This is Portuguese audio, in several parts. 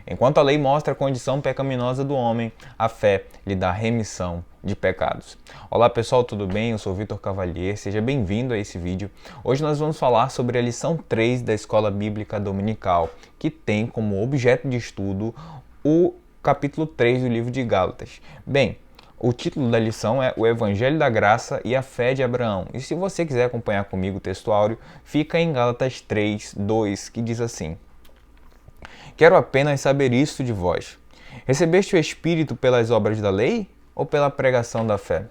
Enquanto a lei mostra a condição pecaminosa do homem, a fé lhe dá remissão de pecados. Olá pessoal, tudo bem? Eu sou Vitor Cavalier, seja bem-vindo a esse vídeo. Hoje nós vamos falar sobre a lição 3 da Escola Bíblica Dominical, que tem como objeto de estudo o capítulo 3 do livro de Gálatas. Bem, o título da lição é O Evangelho da Graça e a Fé de Abraão. E se você quiser acompanhar comigo o texto áureo, fica em Gálatas 3, 2, que diz assim: Quero apenas saber isto de vós. Recebeste o Espírito pelas obras da lei ou pela pregação da fé?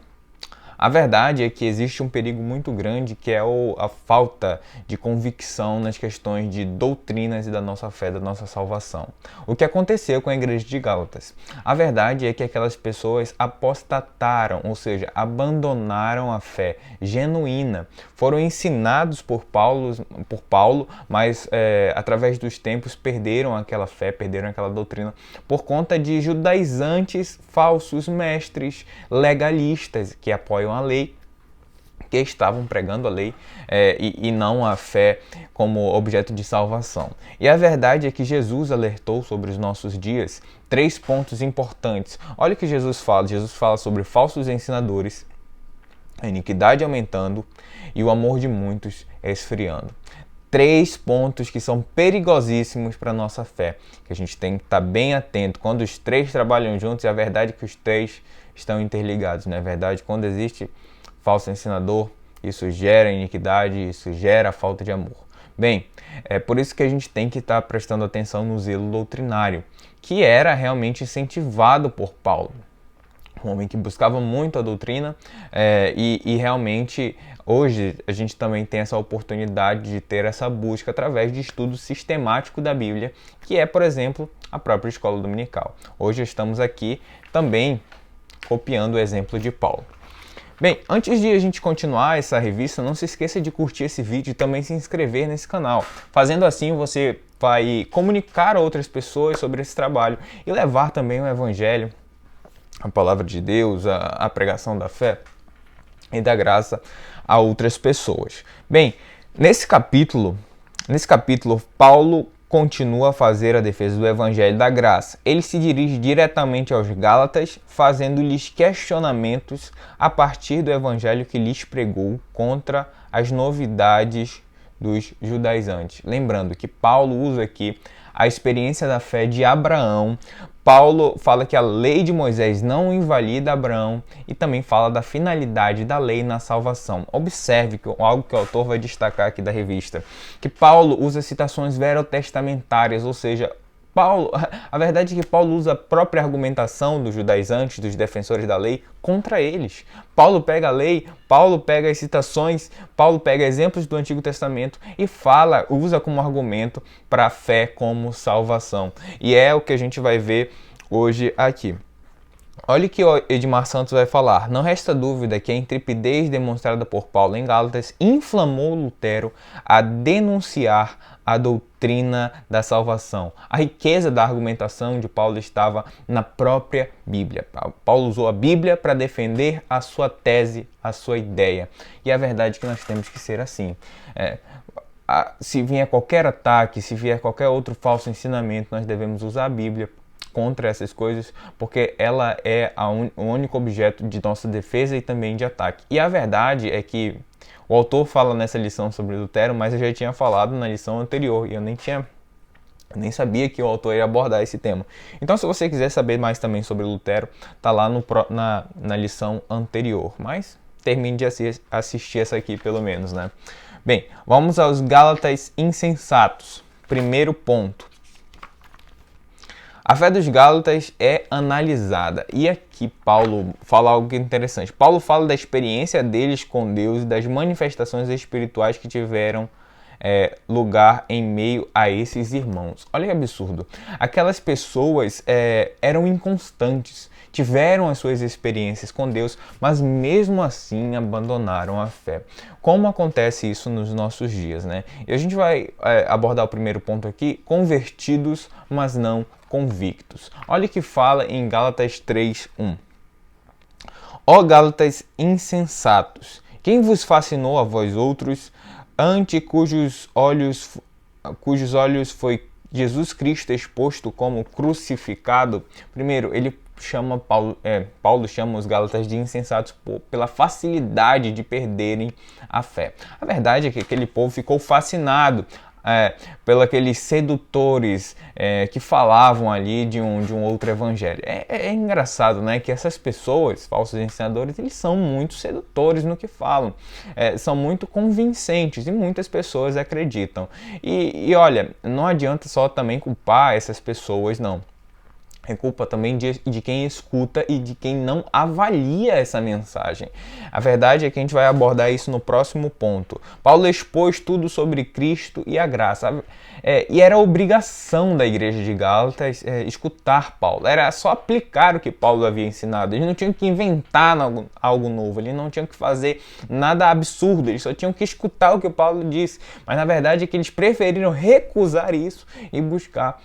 A verdade é que existe um perigo muito grande, que é a falta de convicção nas questões de doutrinas e da nossa fé, da nossa salvação. O que aconteceu com a igreja de Gálatas? A verdade é que aquelas pessoas apostataram, ou seja, abandonaram a fé genuína. Foram ensinados por Paulo, mas através dos tempos perderam aquela fé, perderam aquela doutrina por conta de judaizantes, falsos mestres, legalistas que apoiam a lei, que estavam pregando a lei e não a fé como objeto de salvação. E a verdade é que Jesus alertou sobre os nossos dias 3 pontos importantes. Olha o que Jesus fala. Jesus fala sobre falsos ensinadores, a iniquidade aumentando e o amor de muitos esfriando. 3 pontos que são perigosíssimos para a nossa fé, que a gente tem que estar bem atento. Quando os 3 trabalham juntos, é a verdade que os 3 estão interligados, não é verdade? Quando existe falso ensinador, isso gera iniquidade, isso gera falta de amor. Bem, é por isso que a gente tem que estar prestando atenção no zelo doutrinário, que era realmente incentivado por Paulo. Um homem que buscava muito a doutrina e realmente hoje a gente também tem essa oportunidade de ter essa busca através de estudo sistemático da Bíblia, que é, por exemplo, a própria escola dominical. Hoje estamos aqui também copiando o exemplo de Paulo. Bem, antes de a gente continuar essa revista, não se esqueça de curtir esse vídeo e também se inscrever nesse canal. Fazendo assim, você vai comunicar a outras pessoas sobre esse trabalho e levar também o Evangelho, a palavra de Deus, a pregação da fé e da graça a outras pessoas. Bem, nesse capítulo, Paulo continua a fazer a defesa do Evangelho da Graça. Ele se dirige diretamente aos Gálatas, fazendo-lhes questionamentos a partir do Evangelho que lhes pregou contra as novidades dos judaizantes. Lembrando que Paulo usa aqui a experiência da fé de Abraão. Paulo fala que a lei de Moisés não invalida Abraão e também fala da finalidade da lei na salvação. Observe que algo que o autor vai destacar aqui da revista, que Paulo usa citações verotestamentárias, ou seja, a verdade é que Paulo usa a própria argumentação dos judaizantes, dos defensores da lei, contra eles. Paulo pega a lei, Paulo pega as citações, Paulo pega exemplos do Antigo Testamento e usa como argumento para a fé como salvação. E é o que a gente vai ver hoje aqui. Olha o que o Edmar Santos vai falar. Não resta dúvida que a intrepidez demonstrada por Paulo em Gálatas inflamou Lutero a denunciar a doutrina da salvação. A riqueza da argumentação de Paulo estava na própria Bíblia. Paulo usou a Bíblia para defender a sua tese, a sua ideia. E a verdade é que nós temos que ser assim. Se vier qualquer ataque, se vier qualquer outro falso ensinamento, nós devemos usar a Bíblia contra essas coisas, porque ela é o único objeto de nossa defesa e também de ataque. E a verdade é que o autor fala nessa lição sobre Lutero, mas eu já tinha falado na lição anterior e eu nem sabia que o autor ia abordar esse tema. Então, se você quiser saber mais também sobre Lutero, tá lá na lição anterior. Mas termine de assistir essa aqui pelo menos, né? Bem, vamos aos Gálatas insensatos. Primeiro ponto. A fé dos Gálatas é analisada. E aqui Paulo fala algo interessante. Paulo fala da experiência deles com Deus e das manifestações espirituais que tiveram lugar em meio a esses irmãos. Olha que absurdo. Aquelas pessoas eram inconstantes, tiveram as suas experiências com Deus, mas mesmo assim abandonaram a fé. Como acontece isso nos nossos dias, né? E a gente vai abordar o primeiro ponto aqui, convertidos, mas não convictos. Olha o que fala em Gálatas 3:1. Ó Gálatas insensatos, quem vos fascinou a vós outros, ante cujos olhos foi Jesus Cristo exposto como crucificado, primeiro, ele chama Paulo chama os Gálatas de insensatos pela facilidade de perderem a fé. A verdade é que aquele povo ficou fascinado pelos aqueles sedutores que falavam ali de um outro evangelho. É engraçado, né, que essas pessoas, falsos ensinadores, eles são muito sedutores no que falam, são muito convincentes e muitas pessoas acreditam. E olha, não adianta só também culpar essas pessoas, não. É culpa também de quem escuta e de quem não avalia essa mensagem. A verdade é que a gente vai abordar isso no próximo ponto. Paulo expôs tudo sobre Cristo e a graça. E era obrigação da igreja de Gálatas escutar Paulo. Era só aplicar o que Paulo havia ensinado. Eles não tinham que inventar algo novo. Eles não tinham que fazer nada absurdo. Eles só tinham que escutar o que Paulo disse. Mas na verdade é que eles preferiram recusar isso e buscar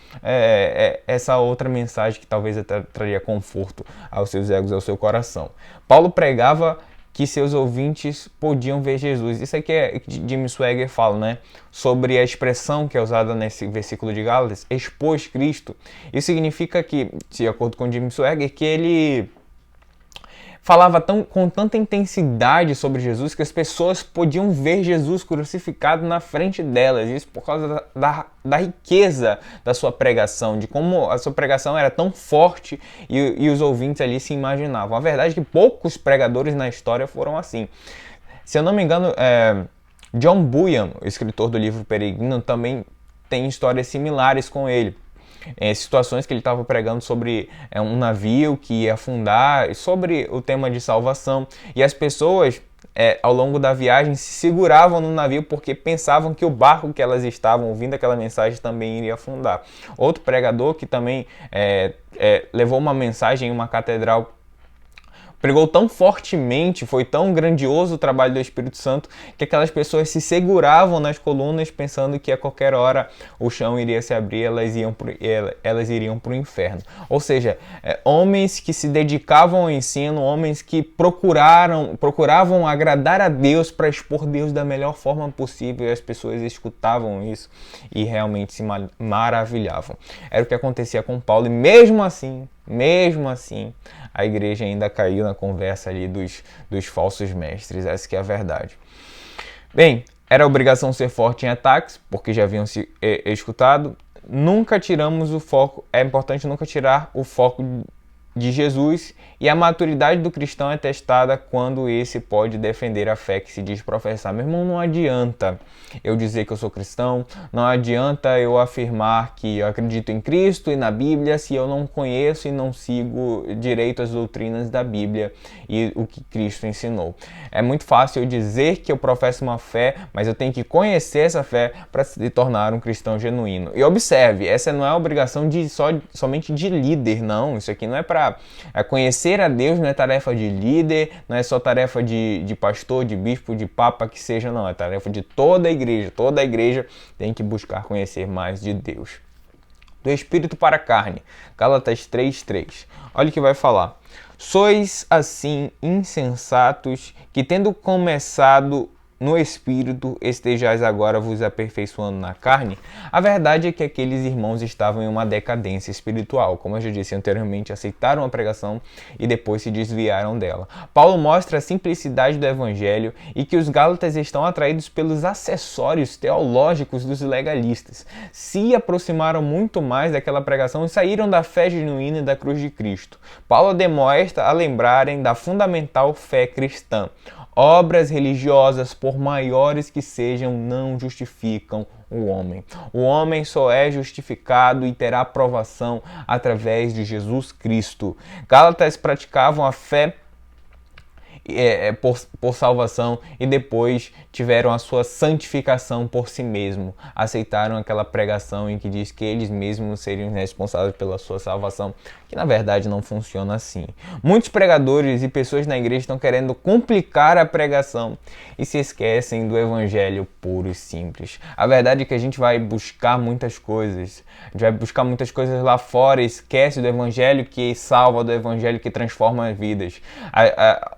essa outra mensagem que talvez até traria conforto aos seus egos, ao seu coração. Paulo pregava que seus ouvintes podiam ver Jesus. Isso aqui é que Jim Swagger fala, né? Sobre a expressão que é usada nesse versículo de Gálatas, expôs Cristo. Isso significa que, de acordo com Jim Swagger, que ele falava com tanta intensidade sobre Jesus que as pessoas podiam ver Jesus crucificado na frente delas. Isso por causa da riqueza da sua pregação, de como a sua pregação era tão forte e os ouvintes ali se imaginavam. A verdade é que poucos pregadores na história foram assim. Se eu não me engano, John Bunyan, o escritor do livro Peregrino, também tem histórias similares com ele. Situações que ele estava pregando sobre um navio que ia afundar, sobre o tema de salvação, e as pessoas ao longo da viagem se seguravam no navio porque pensavam que o barco que elas estavam ouvindo aquela mensagem também iria afundar. Outro pregador que também levou uma mensagem em uma catedral, pregou tão fortemente, foi tão grandioso o trabalho do Espírito Santo, que aquelas pessoas se seguravam nas colunas pensando que a qualquer hora o chão iria se abrir, elas iriam para o inferno. Ou seja, homens que se dedicavam ao ensino, homens que procuravam agradar a Deus para expor Deus da melhor forma possível, e as pessoas escutavam isso e realmente se maravilhavam. Era o que acontecia com Paulo, e mesmo assim, a igreja ainda caiu na conversa ali dos falsos mestres. Essa que é a verdade. Bem, era obrigação ser forte em ataques, porque já haviam se escutado. Nunca tiramos o foco, é importante nunca tirar o foco de Jesus, e a maturidade do cristão é testada quando esse pode defender a fé que se diz professar. Meu irmão, não adianta eu dizer que eu sou cristão, não adianta eu afirmar que eu acredito em Cristo e na Bíblia se eu não conheço e não sigo direito as doutrinas da Bíblia e o que Cristo ensinou. É muito fácil eu dizer que eu professo uma fé, mas eu tenho que conhecer essa fé para se tornar um cristão genuíno. E observe, essa não é a obrigação somente de líder, não. Isso aqui não é para conhecer a Deus, não é tarefa de líder, não é só tarefa de pastor, de bispo, de papa, que seja, não. É tarefa de toda a igreja. Toda a igreja tem que buscar conhecer mais de Deus. Do Espírito para a carne. Gálatas 3:3. Olha o que vai falar. Sois assim insensatos, que tendo começado no Espírito, estejais agora vos aperfeiçoando na carne. A verdade é que aqueles irmãos estavam em uma decadência espiritual. Como eu já disse anteriormente, aceitaram a pregação e depois se desviaram dela. Paulo mostra a simplicidade do Evangelho e que os Gálatas estão atraídos pelos acessórios teológicos dos legalistas. Se aproximaram muito mais daquela pregação e saíram da fé genuína e da cruz de Cristo. Paulo demonstra a lembrarem da fundamental fé cristã. Obras religiosas, por maiores que sejam, não justificam o homem. O homem só é justificado e terá aprovação através de Jesus Cristo. Gálatas praticavam a fé por salvação e depois tiveram a sua santificação por si mesmo. Aceitaram aquela pregação em que diz que eles mesmos seriam responsáveis pela sua salvação, que na verdade não funciona assim. Muitos pregadores e pessoas na igreja estão querendo complicar a pregação e se esquecem do evangelho puro e simples. A verdade é que a gente vai buscar muitas coisas. A gente vai buscar muitas coisas lá fora e esquece do evangelho que salva, do evangelho que transforma as vidas.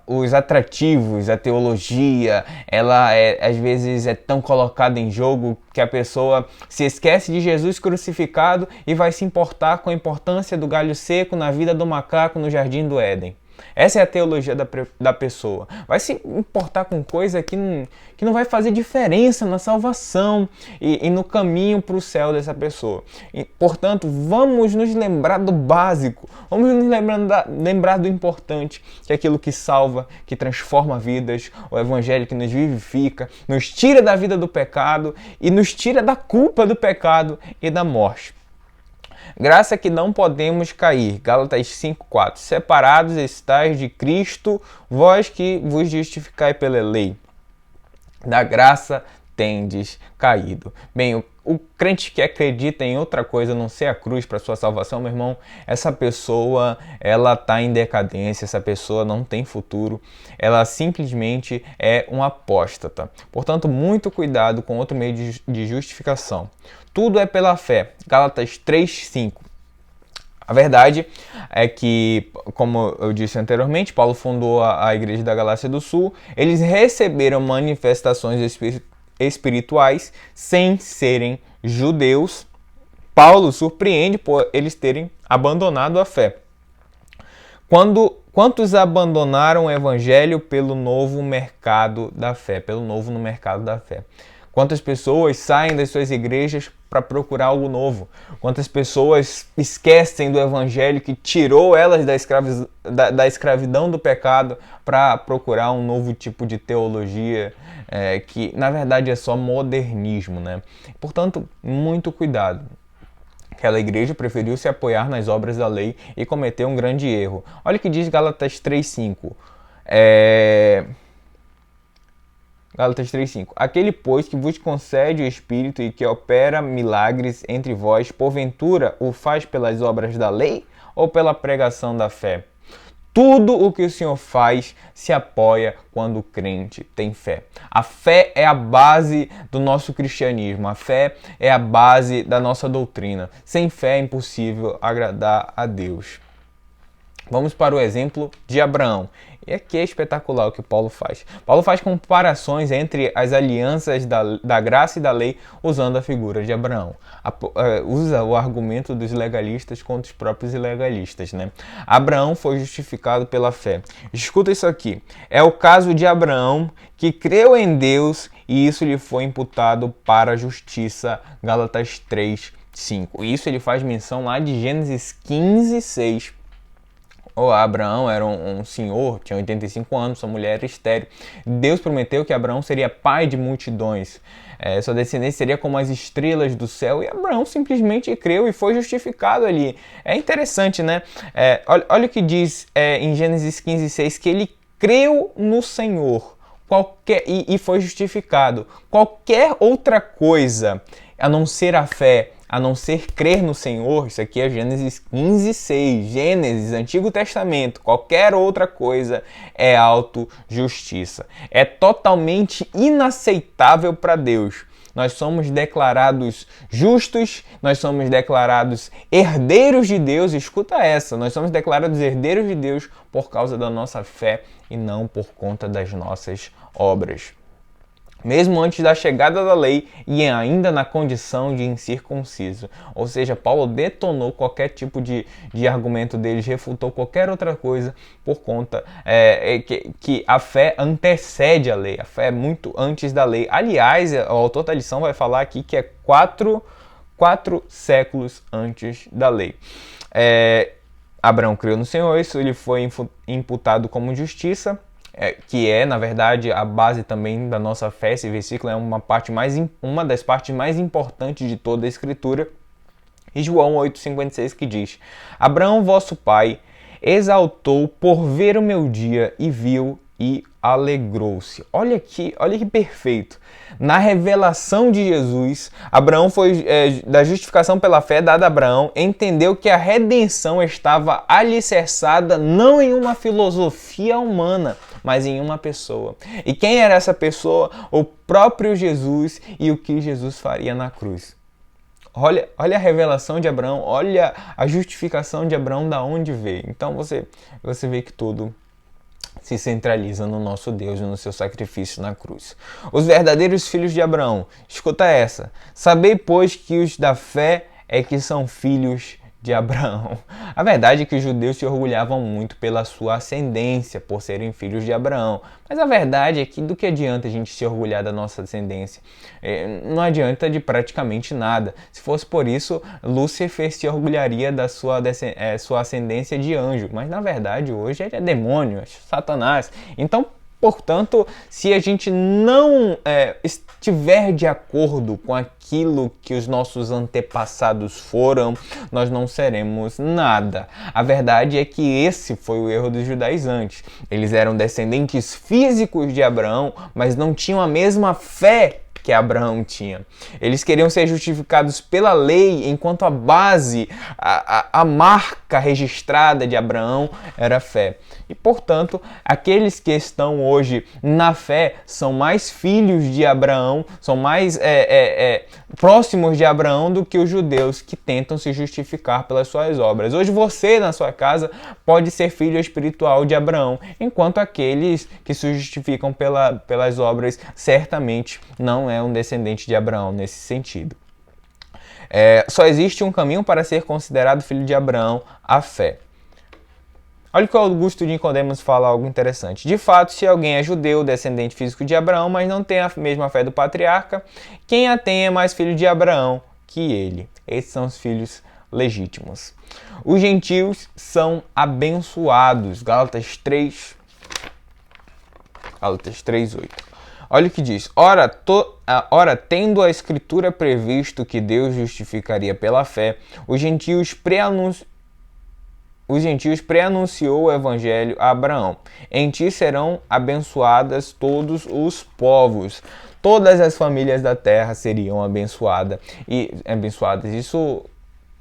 Os atrativos. A teologia, ela às vezes é tão colocada em jogo que a pessoa se esquece de Jesus crucificado e vai se importar com a importância do galho seco na vida do macaco no jardim do Éden. Essa é a teologia da pessoa. Vai se importar com coisa que não vai fazer diferença na salvação e no caminho para o céu dessa pessoa. E, portanto, vamos nos lembrar do básico. Vamos nos lembrar do importante, que é aquilo que salva, que transforma vidas, o evangelho que nos vivifica, nos tira da vida do pecado e nos tira da culpa do pecado e da morte. Graça que não podemos cair. Gálatas 5:4. Separados estáis de Cristo, vós que vos justificai pela lei. Da graça tendes caído. Bem, o crente que acredita em outra coisa, a não ser a cruz para sua salvação, meu irmão, essa pessoa, ela está em decadência, essa pessoa não tem futuro, ela simplesmente é um apóstata. Portanto, muito cuidado com outro meio de justificação. Tudo é pela fé. Gálatas 3:5. A verdade é que, como eu disse anteriormente, Paulo fundou a Igreja da Galácia do Sul. Eles receberam manifestações espirituais sem serem judeus. Paulo surpreende por eles terem abandonado a fé. Quantos abandonaram o evangelho pelo novo mercado da fé? Pelo novo no mercado da fé. Quantas pessoas saem das suas igrejas para procurar algo novo? Quantas pessoas esquecem do evangelho que tirou elas da escravidão do pecado para procurar um novo tipo de teologia que na verdade é só modernismo, né? Portanto, muito cuidado. Aquela igreja preferiu se apoiar nas obras da lei e cometeu um grande erro. Olha o que diz Gálatas 3:5. Gálatas 3:5. Aquele, pois, que vos concede o Espírito e que opera milagres entre vós, porventura o faz pelas obras da lei ou pela pregação da fé? Tudo o que o Senhor faz se apoia quando o crente tem fé. A fé é a base do nosso cristianismo. A fé é a base da nossa doutrina. Sem fé é impossível agradar a Deus. Vamos para o exemplo de Abraão. E aqui é espetacular o que Paulo faz. Paulo faz comparações entre as alianças da graça e da lei usando a figura de Abraão. Usa o argumento dos legalistas contra os próprios ilegalistas, né? Abraão foi justificado pela fé. Escuta isso aqui. É o caso de Abraão que creu em Deus e isso lhe foi imputado para a justiça. Gálatas 3:5. Isso ele faz menção lá de Gênesis 15:6. Abraão era um senhor, tinha 85 anos, sua mulher era estéril. Deus prometeu que Abraão seria pai de multidões. Sua descendência seria como as estrelas do céu. E Abraão simplesmente creu e foi justificado ali. É interessante, né? Olha o que diz em Gênesis 15:6, que ele creu no Senhor e foi justificado. Qualquer outra coisa, a não ser a fé, a não ser crer no Senhor, isso aqui é Gênesis 15:6, Gênesis, Antigo Testamento, qualquer outra coisa é autojustiça. É totalmente inaceitável para Deus. Nós somos declarados justos, nós somos declarados herdeiros de Deus, escuta essa, nós somos declarados herdeiros de Deus por causa da nossa fé e não por conta das nossas obras. Mesmo antes da chegada da lei e ainda na condição de incircunciso. Ou seja, Paulo detonou qualquer tipo de argumento deles, refutou qualquer outra coisa por conta que a fé antecede a lei. A fé é muito antes da lei. Aliás, o autor da lição vai falar aqui que é quatro séculos antes da lei. Abraão creu no Senhor, isso lhe foi imputado como justiça. Que é, na verdade, a base também da nossa fé. Esse versículo é uma das partes mais importantes de toda a Escritura. E João 8,56 que diz: Abraão, vosso pai, exaltou por ver o meu dia e viu e alegrou-se. Olha que perfeito. Na revelação de Jesus, Abraão foi da justificação pela fé dada a Abraão, entendeu que a redenção estava alicerçada não em uma filosofia humana, mas em uma pessoa. E quem era essa pessoa? O próprio Jesus e o que Jesus faria na cruz. Olha a revelação de Abraão, olha a justificação de Abraão da onde veio. Então você vê que tudo se centraliza no nosso Deus e no seu sacrifício na cruz. Os verdadeiros filhos de Abraão, escuta essa: sabei, pois, que os da fé é que são filhos de Abraão. A verdade é que os judeus se orgulhavam muito pela sua ascendência, por serem filhos de Abraão. Mas a verdade é que do que adianta a gente se orgulhar da nossa ascendência? Não adianta de praticamente nada. Se fosse por isso, Lúcifer se orgulharia da sua ascendência de anjo. Mas na verdade hoje ele é demônio, é Satanás. Então, portanto, se a gente não estiver de acordo com aquilo que os nossos antepassados foram, nós não seremos nada. A verdade é que esse foi o erro dos judaizantes. Eles eram descendentes físicos de Abraão, mas não tinham a mesma fé que Abraão tinha. Eles queriam ser justificados pela lei, enquanto a base, a marca registrada de Abraão era a fé. E, portanto, aqueles que estão hoje na fé são mais filhos de Abraão, são mais próximos de Abraão do que os judeus que tentam se justificar pelas suas obras. Hoje você, na sua casa, pode ser filho espiritual de Abraão, enquanto aqueles que se justificam pelas obras certamente não é um descendente de Abraão nesse sentido. Só existe um caminho para ser considerado filho de Abraão: a fé. Olha o que o Augusto de Nicodemos fala, algo interessante. De fato, se alguém é judeu, descendente físico de Abraão, mas não tem a mesma fé do patriarca, quem a tem é mais filho de Abraão que ele. Esses são os filhos legítimos. Os gentios são abençoados. Gálatas 3:8. Olha o que diz: Ora, tendo a Escritura previsto que Deus justificaria pela fé, os gentios preanunciou o Evangelho a Abraão. Em ti serão abençoadas todos os povos. Todas as famílias da terra seriam abençoadas. Isso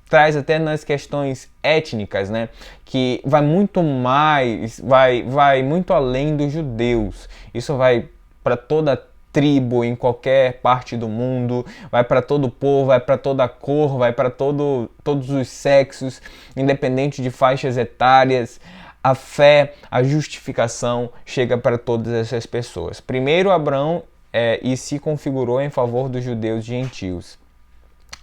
traz até nas questões étnicas, né? Que vai muito mais, vai muito além dos judeus. Isso vai para toda a tribo, em qualquer parte do mundo, vai para todo o povo, vai para toda a cor, vai para todos os sexos, independente de faixas etárias. A fé, a justificação chega para todas essas pessoas. Primeiro Abraão e se configurou em favor dos judeus gentios.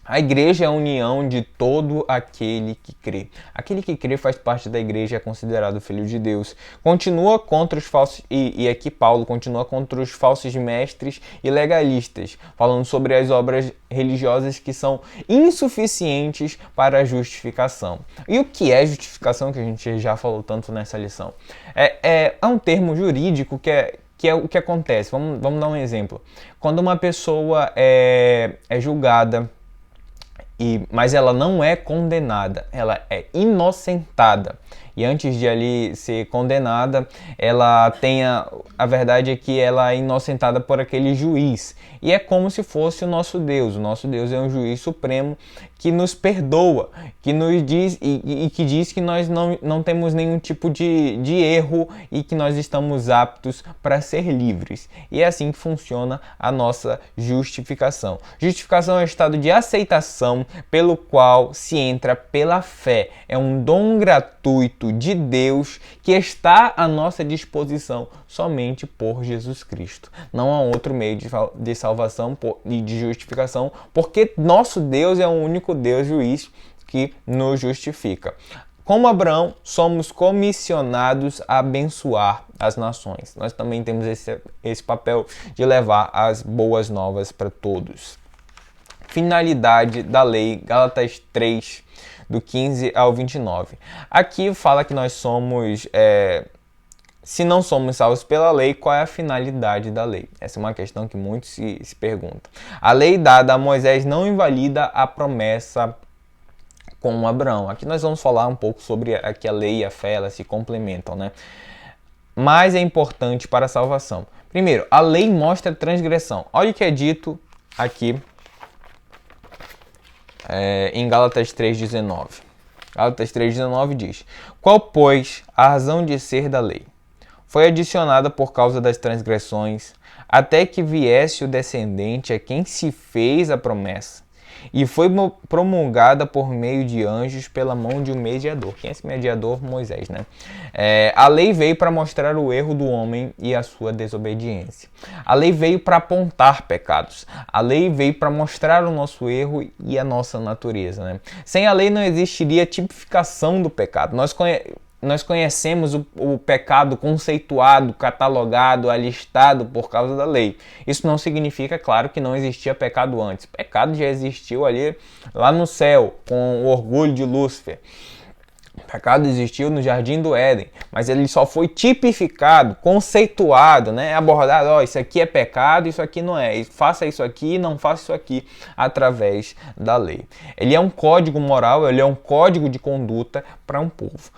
A igreja é a união de todo aquele que crê. Aquele que crê faz parte da igreja, é considerado filho de Deus. Continua contra os falsos, e aqui Paulo continua contra os falsos mestres e legalistas, falando sobre as obras religiosas que são insuficientes para a justificação. E o que é justificação, que a gente já falou tanto nessa lição? É um termo jurídico que é o que acontece. Vamos dar um exemplo. Quando uma pessoa é julgada, mas ela não é condenada, ela é inocentada. E antes de ali ser condenada, ela a verdade é que ela é inocentada por aquele juiz. E é como se fosse o nosso Deus. O nosso Deus é um juiz supremo que nos perdoa, que nos diz e que diz que nós não temos nenhum tipo de erro e que nós estamos aptos para ser livres. E é assim que funciona a nossa justificação. Justificação é o estado de aceitação pelo qual se entra pela fé. É um dom gratuito de Deus que está à nossa disposição somente por Jesus Cristo. Não há outro meio de salvação e de justificação, porque nosso Deus é o único Deus juiz que nos justifica. Como Abraão, somos comissionados a abençoar as nações. Nós também temos esse papel de levar as boas novas para todos. Finalidade da lei, Gálatas 3, do 15 ao 29. Aqui fala que nós somos... Se não somos salvos pela lei, qual é a finalidade da lei? Essa é uma questão que muitos se perguntam. A lei dada a Moisés não invalida a promessa com Abraão. Aqui nós vamos falar um pouco sobre que a lei e a fé, elas se complementam, né? Mas é importante para a salvação. Primeiro, a lei mostra transgressão. Olha o que é dito aqui em Gálatas 3,19. Gálatas 3,19 diz: Qual, pois, a razão de ser da lei? Foi adicionada por causa das transgressões, até que viesse o descendente a quem se fez a promessa. e foi promulgada por meio de anjos pela mão de um mediador. Quem é esse mediador? Moisés, né? A lei veio para mostrar o erro do homem e a sua desobediência. A lei veio para apontar pecados. A lei veio para mostrar o nosso erro e a nossa natureza, né? Sem a lei não existiria tipificação do pecado. Nós conhecemos o pecado conceituado, catalogado, alistado por causa da lei. Isso não significa, claro, que não existia pecado antes. O pecado já existiu ali, lá no céu, com o orgulho de Lúcifer. O pecado existiu no Jardim do Éden, mas ele só foi tipificado, conceituado, né? Abordado, isso aqui é pecado, isso aqui não é. Faça isso aqui, não faça isso aqui, através da lei. Ele é um código moral, ele é um código de conduta para um povo.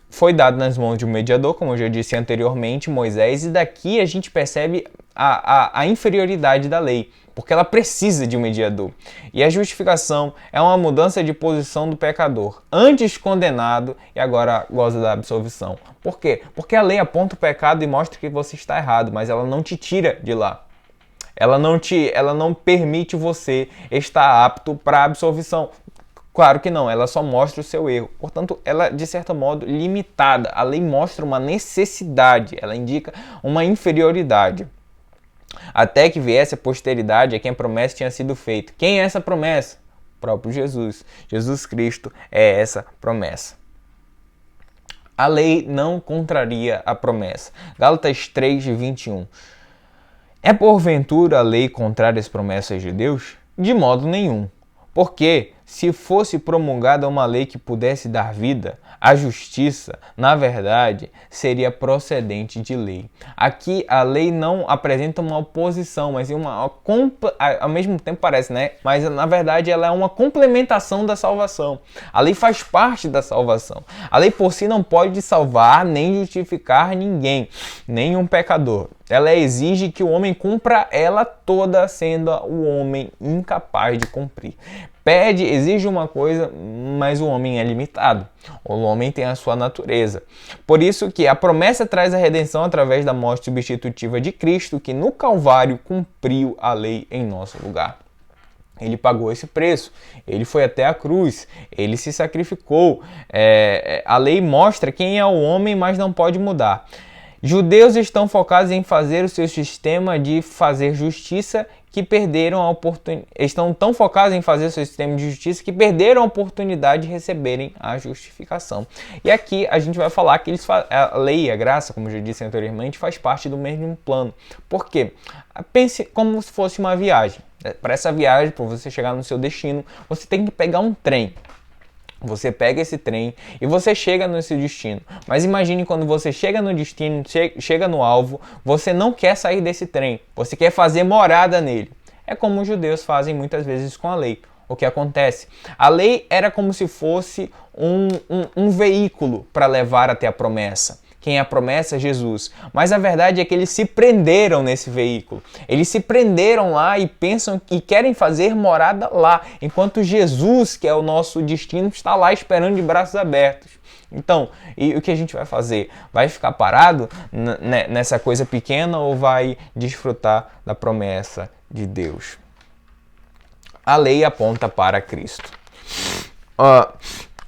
Foi dado nas mãos de um mediador, como eu já disse anteriormente, Moisés, e daqui a gente percebe a inferioridade da lei, porque ela precisa de um mediador. E a justificação é uma mudança de posição do pecador, antes condenado e agora goza da absolvição. Por quê? Porque a lei aponta o pecado e mostra que você está errado, mas ela não te tira de lá. Ela não permite você estar apto para a absolvição. Claro que não, ela só mostra o seu erro. Portanto, ela é, de certo modo, limitada. A lei mostra uma necessidade, ela indica uma inferioridade. Até que viesse a posteridade a quem a promessa tinha sido feita. Quem é essa promessa? O próprio Jesus. Jesus Cristo é essa promessa. A lei não contraria a promessa. Gálatas 3:21. É porventura a lei contrária às promessas de Deus? De modo nenhum. Porque, se fosse promulgada uma lei que pudesse dar vida, a justiça, na verdade, seria procedente de lei. Aqui a lei não apresenta uma oposição, mas ao mesmo tempo parece, né? Mas na verdade ela é uma complementação da salvação. A lei faz parte da salvação. A lei por si não pode salvar nem justificar ninguém, nenhum pecador. Ela exige que o homem cumpra ela toda, sendo o homem incapaz de cumprir. Exige uma coisa, mas o homem é limitado. O homem tem a sua natureza. Por isso que a promessa traz a redenção através da morte substitutiva de Cristo, que no Calvário cumpriu a lei em nosso lugar. Ele pagou esse preço, ele foi até a cruz, ele se sacrificou. A lei mostra quem é o homem, mas não pode mudar. Judeus estão focados em fazer o seu sistema de fazer justiça que perderam a oportunidade. Estão tão focados em fazer o seu sistema de justiça que perderam a oportunidade de receberem a justificação. E aqui a gente vai falar que a lei e a graça, como eu já disse anteriormente, faz parte do mesmo plano. Por quê? Pense como se fosse uma viagem. Para essa viagem, para você chegar no seu destino, você tem que pegar um trem. Você pega esse trem e você chega nesse destino. Mas imagine quando você chega no destino, chega no alvo, você não quer sair desse trem. Você quer fazer morada nele. É como os judeus fazem muitas vezes com a lei. O que acontece? A lei era como se fosse um veículo para levar até a promessa. Quem é a promessa? Jesus. Mas a verdade é que eles se prenderam nesse veículo. Eles se prenderam lá e pensam e querem fazer morada lá, enquanto Jesus, que é o nosso destino, está lá esperando de braços abertos. Então, e o que a gente vai fazer? Vai ficar parado nessa coisa pequena ou vai desfrutar da promessa de Deus? A lei aponta para Cristo.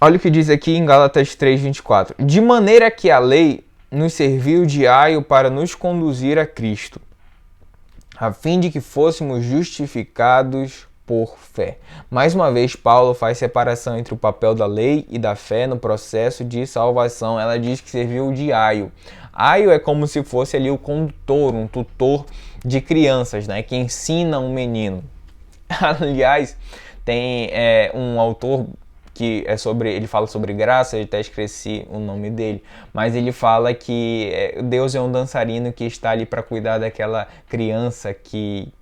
Olha o que diz aqui em Gálatas 3:24. De maneira que a lei nos serviu de aio para nos conduzir a Cristo, a fim de que fôssemos justificados por fé. Mais uma vez, Paulo faz separação entre o papel da lei e da fé no processo de salvação. Ela diz que serviu de aio. Aio é como se fosse ali o condutor, um tutor de crianças, né, que ensina um menino. Aliás, tem um autor que ele fala sobre graça, eu até esqueci o nome dele, mas ele fala que Deus é um dançarino que está ali para cuidar daquela criança que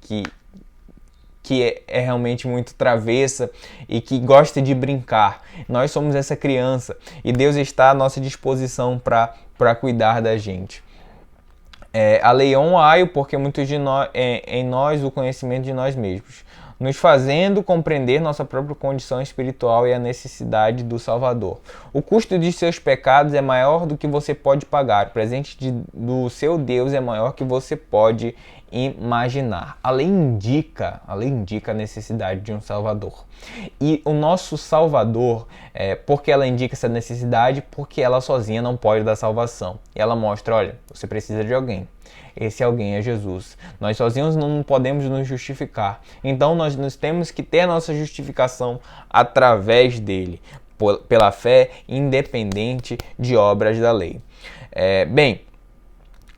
é realmente muito travessa e que gosta de brincar. Nós somos essa criança e Deus está à nossa disposição para cuidar da gente. A lei é um aio porque muitos de nós, em nós o conhecimento de nós mesmos, nos fazendo compreender nossa própria condição espiritual e a necessidade do Salvador. O custo de seus pecados é maior do que você pode pagar. O presente do seu Deus é maior que você pode imaginar. A lei indica a necessidade de um Salvador. E o nosso Salvador, porque ela indica essa necessidade, porque ela sozinha não pode dar salvação. E ela mostra, olha, você precisa de alguém. Esse alguém é Jesus. Nós sozinhos não podemos nos justificar. Então nós temos que ter a nossa justificação através dele, pela fé, independente de obras da lei. Bem,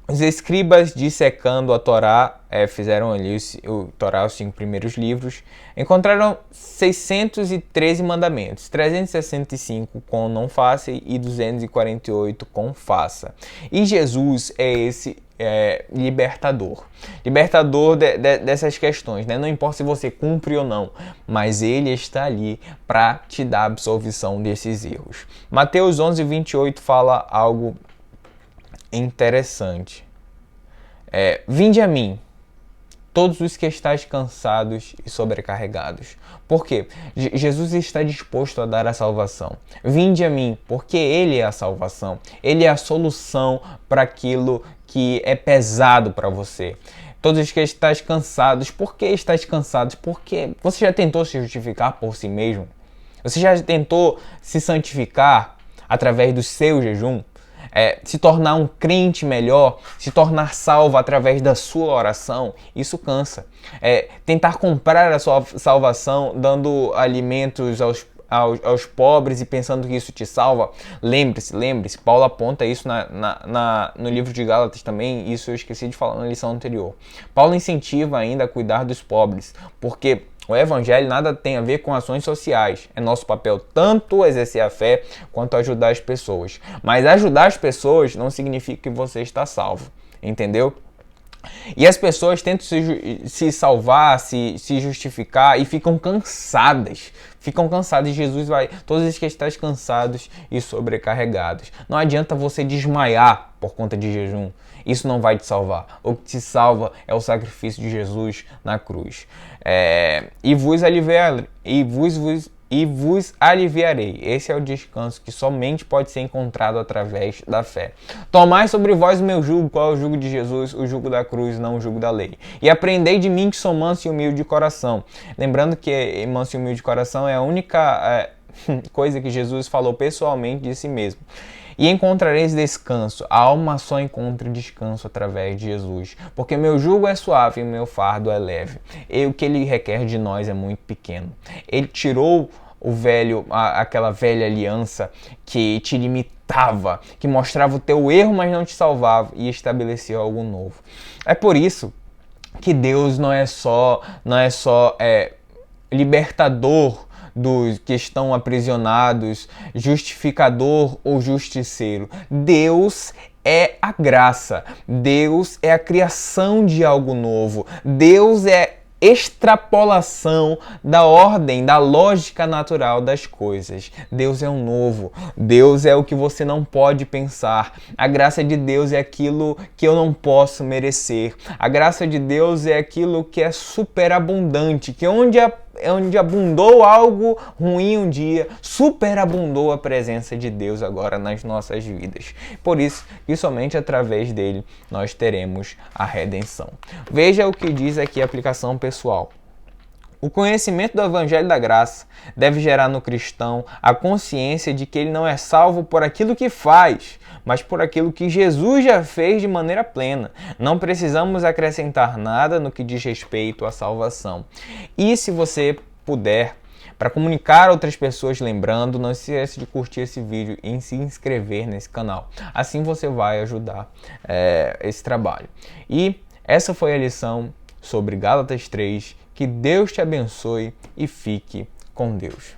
os escribas dissecando a Torá, fizeram ali o Torá, os 5 primeiros livros, encontraram 613 mandamentos, 365 com não faça e 248 com faça. E Jesus é esse libertador dessas questões, né? Não importa se você cumpre ou não, mas ele está ali para te dar a absolvição desses erros. Mateus 11:28 fala algo interessante. Vinde a mim, todos os que estáis cansados e sobrecarregados. Por quê? Jesus está disposto a dar a salvação. Vinde a mim, porque Ele é a salvação. Ele é a solução para aquilo que é pesado para você. Todos os que estáis cansados. Por que estáis cansados? Porque você já tentou se justificar por si mesmo? Você já tentou se santificar através do seu jejum? Se tornar um crente melhor, se tornar salvo através da sua oração, isso cansa. Tentar comprar a sua salvação dando alimentos aos pobres e pensando que isso te salva. Lembre-se, Paulo aponta isso no livro de Gálatas também, isso eu esqueci de falar na lição anterior. Paulo incentiva ainda a cuidar dos pobres, porque o evangelho nada tem a ver com ações sociais. É nosso papel tanto exercer a fé quanto ajudar as pessoas. Mas ajudar as pessoas não significa que você está salvo, entendeu? E as pessoas tentam se salvar, se justificar e ficam cansadas. Jesus vai, todos os que estáis cansados e sobrecarregados. Não adianta você desmaiar por conta de jejum. Isso não vai te salvar. O que te salva é o sacrifício de Jesus na cruz. E vos aliviarei. Esse é o descanso que somente pode ser encontrado através da fé. Tomai sobre vós o meu jugo. Qual é o jugo de Jesus? O jugo da cruz, não o jugo da lei. E aprendei de mim que sou manso e humilde de coração. Lembrando que manso e humilde de coração é a única coisa que Jesus falou pessoalmente de si mesmo. E encontrareis descanso. A alma só encontra descanso através de Jesus. Porque meu jugo é suave e meu fardo é leve. E o que ele requer de nós é muito pequeno. Ele tirou aquela velha aliança que te limitava, que mostrava o teu erro, mas não te salvava, e estabeleceu algo novo. É por isso que Deus não é só libertador dos que estão aprisionados, justificador ou justiceiro. Deus é a graça. Deus é a criação de algo novo. Deus é extrapolação da ordem, da lógica natural das coisas. Deus é o novo. Deus é o que você não pode pensar. A graça de Deus é aquilo que eu não posso merecer. A graça de Deus é aquilo que é superabundante, que onde abundou algo ruim um dia, superabundou a presença de Deus agora nas nossas vidas. Por isso que somente através dele nós teremos a redenção. Veja o que diz aqui a aplicação pessoal. O conhecimento do Evangelho da Graça deve gerar no cristão a consciência de que ele não é salvo por aquilo que faz, mas por aquilo que Jesus já fez de maneira plena. Não precisamos acrescentar nada no que diz respeito à salvação. E se você puder, para comunicar a outras pessoas, lembrando, não se esqueça de curtir esse vídeo e se inscrever nesse canal. Assim você vai ajudar esse trabalho. E essa foi a lição sobre Gálatas 3. Que Deus te abençoe e fique com Deus.